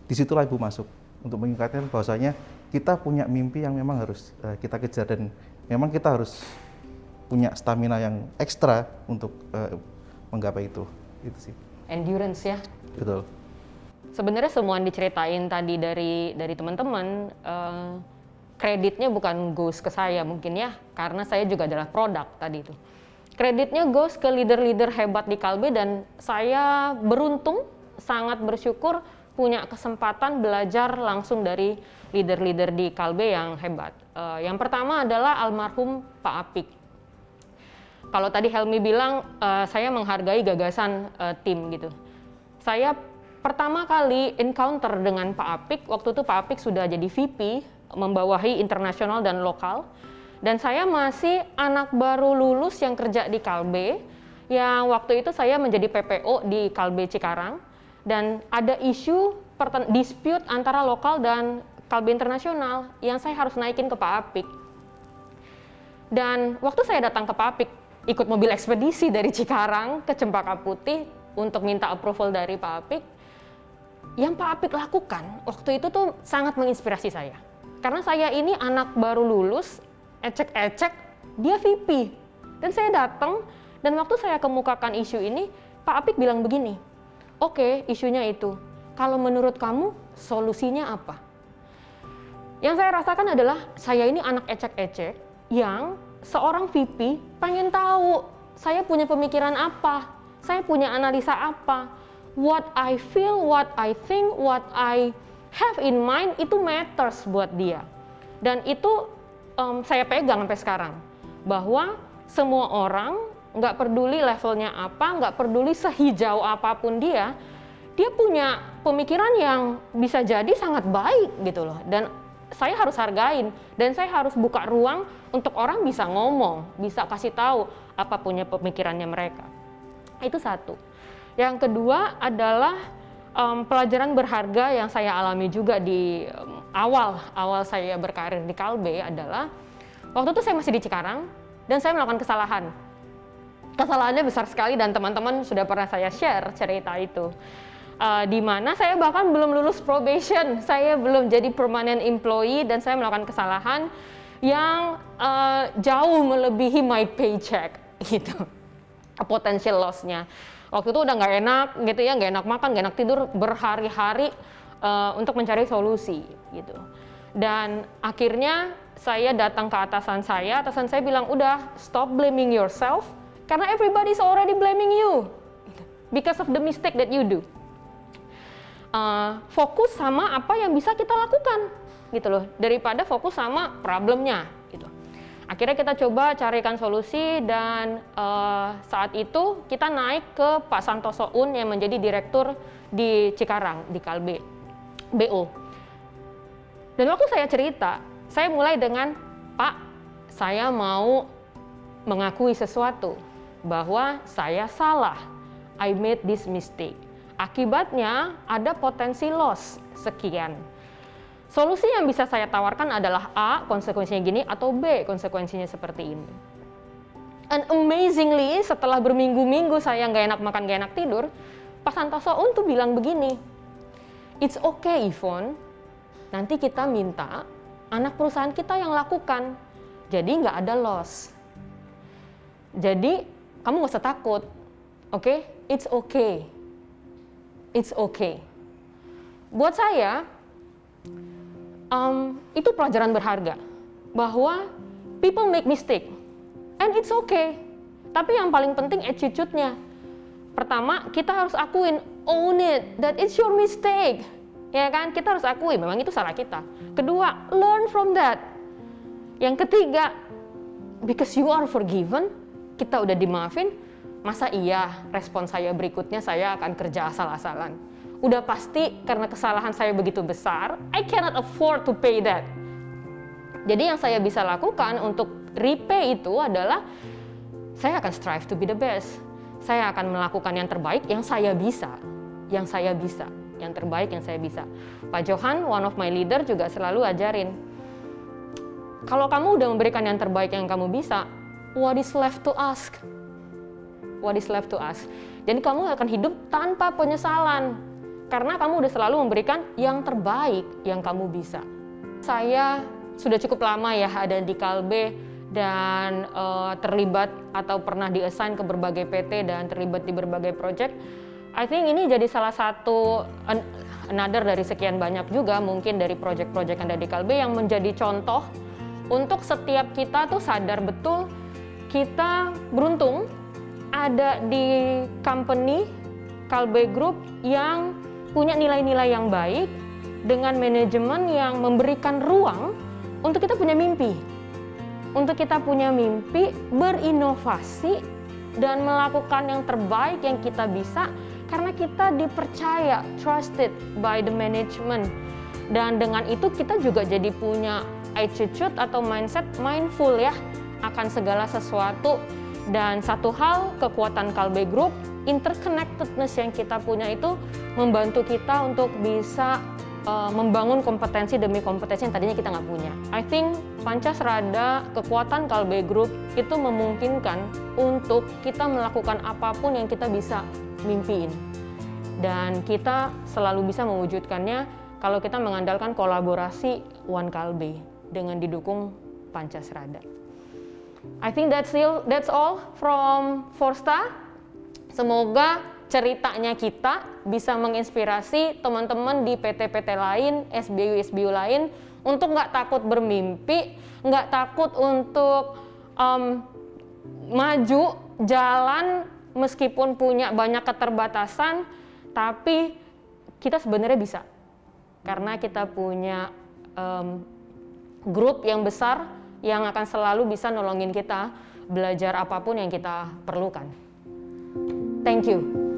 Disitulah Ibu masuk untuk mengingatkan bahwasanya kita punya mimpi yang memang harus kita kejar, dan memang kita harus punya stamina yang ekstra untuk menggapai itu sih. Endurance ya. Betul. Sebenarnya semua yang diceritain tadi dari teman-teman, kreditnya bukan goes ke saya mungkin ya, karena saya juga adalah produk tadi itu. Kreditnya goes ke leader-leader hebat di Kalbe, dan saya beruntung, sangat bersyukur punya kesempatan belajar langsung dari leader-leader di Kalbe yang hebat. Yang pertama adalah almarhum Pak Apik. Kalau tadi Helmi bilang saya menghargai gagasan tim gitu. Saya pertama kali encounter dengan Pak Apik, waktu itu Pak Apik sudah jadi VP, membawahi internasional dan lokal. Dan saya masih anak baru lulus yang kerja di Kalbe, yang waktu itu saya menjadi PPO di Kalbe Cikarang. Dan ada isu dispute antara lokal dan Kalbe internasional yang saya harus naikin ke Pak Apik. Dan waktu saya datang ke Pak Apik, ikut mobil ekspedisi dari Cikarang ke Cempaka Putih untuk minta approval dari Pak Apik, yang Pak Apik lakukan waktu itu tuh sangat menginspirasi saya. Karena saya ini anak baru lulus, ecek-ecek, dia VP. Dan saya datang, dan waktu saya kemukakan isu ini, Pak Apik bilang begini, oke, isunya itu. Kalau menurut kamu, solusinya apa? Yang saya rasakan adalah, saya ini anak ecek-ecek yang seorang VP pengen tahu, saya punya pemikiran apa, saya punya analisa apa. What I feel, what I think, what I have in mind, itu matters buat dia. Dan itu saya pegang sampai sekarang. bahwa semua orang, nggak peduli levelnya apa, nggak peduli sehijau apapun dia punya pemikiran yang bisa jadi sangat baik gitu loh. Dan saya harus hargain, dan saya harus buka ruang untuk orang bisa ngomong, bisa kasih tahu apa punya pemikirannya mereka. Itu satu. Yang kedua adalah pelajaran berharga yang saya alami juga di awal saya berkarir di Kalbe adalah waktu itu saya masih di Cikarang dan saya melakukan kesalahan. Kesalahannya besar sekali dan teman-teman sudah pernah saya share cerita itu. Di mana saya bahkan belum lulus probation, saya belum jadi permanent employee dan saya melakukan kesalahan yang jauh melebihi my paycheck gitu, potential loss-nya. Waktu itu udah nggak enak gitu ya, nggak enak makan, nggak enak tidur berhari-hari untuk mencari solusi gitu. Dan akhirnya saya datang ke atasan saya bilang udah stop blaming yourself karena everybody's already blaming you because of the mistake that you do. Fokus sama apa yang bisa kita lakukan gitu loh, daripada fokus sama problemnya gitu. Akhirnya kita coba carikan solusi dan saat itu kita naik ke Pak Santoso Un yang menjadi direktur di Cikarang, di Kalbe, BO. Dan waktu saya cerita, saya mulai dengan, Pak, saya mau mengakui sesuatu, bahwa saya salah, I made this mistake. Akibatnya ada potensi loss sekian. Solusi yang bisa saya tawarkan adalah A, konsekuensinya gini, atau B, konsekuensinya seperti ini. And amazingly, setelah berminggu-minggu saya nggak enak makan, nggak enak tidur, Pak Santoso Un tuh bilang begini, it's okay Yvonne, nanti kita minta anak perusahaan kita yang lakukan, jadi nggak ada loss. Jadi kamu nggak usah takut, oke? It's okay. It's okay. Buat saya, itu pelajaran berharga bahwa people make mistake and it's okay. Tapi yang paling penting attitude-nya. Pertama, kita harus akuin, own it, that it's your mistake. Ya kan? Kita harus akui memang itu salah kita. Kedua, learn from that. Yang ketiga, because you are forgiven, kita udah dimaafin, masa iya respon saya berikutnya saya akan kerja asal-asalan. Udah pasti karena kesalahan saya begitu besar, I cannot afford to pay that. Jadi yang saya bisa lakukan untuk repay itu adalah saya akan strive to be the best. Saya akan melakukan yang terbaik yang saya bisa, yang terbaik yang saya bisa. Pak Johan, one of my leader juga selalu ajarin, kalau kamu udah memberikan yang terbaik yang kamu bisa, what is left to ask? What is left to ask? Jadi kamu akan hidup tanpa penyesalan. Karena kamu udah selalu memberikan yang terbaik yang kamu bisa. Saya sudah cukup lama ya ada di Kalbe dan terlibat atau pernah di-assign ke berbagai PT dan terlibat di berbagai project. I think ini jadi salah satu another dari sekian banyak juga mungkin dari project-project yang ada di Kalbe yang menjadi contoh untuk setiap kita tuh sadar betul kita beruntung ada di company Kalbe Group yang punya nilai-nilai yang baik dengan manajemen yang memberikan ruang untuk kita punya mimpi. Untuk kita punya mimpi, berinovasi dan melakukan yang terbaik yang kita bisa karena kita dipercaya, trusted by the management. Dan dengan itu kita juga jadi punya attitude atau mindset mindful ya akan segala sesuatu. Dan satu hal, kekuatan Kalbe Group, interconnectedness yang kita punya itu membantu kita untuk bisa membangun kompetensi demi kompetensi yang tadinya kita nggak punya. I think Pancasrada, kekuatan Kalbe Group itu memungkinkan untuk kita melakukan apapun yang kita bisa mimpiin. Dan kita selalu bisa mewujudkannya kalau kita mengandalkan kolaborasi One Kalbe dengan didukung Pancasrada. I think that's all from Forsta. Semoga ceritanya kita bisa menginspirasi teman-teman di PT-PT lain, SBU-SBU lain untuk nggak takut bermimpi, nggak takut untuk maju jalan meskipun punya banyak keterbatasan, tapi kita sebenarnya bisa karena kita punya grup yang besar yang akan selalu bisa nolongin kita belajar apapun yang kita perlukan. Thank you.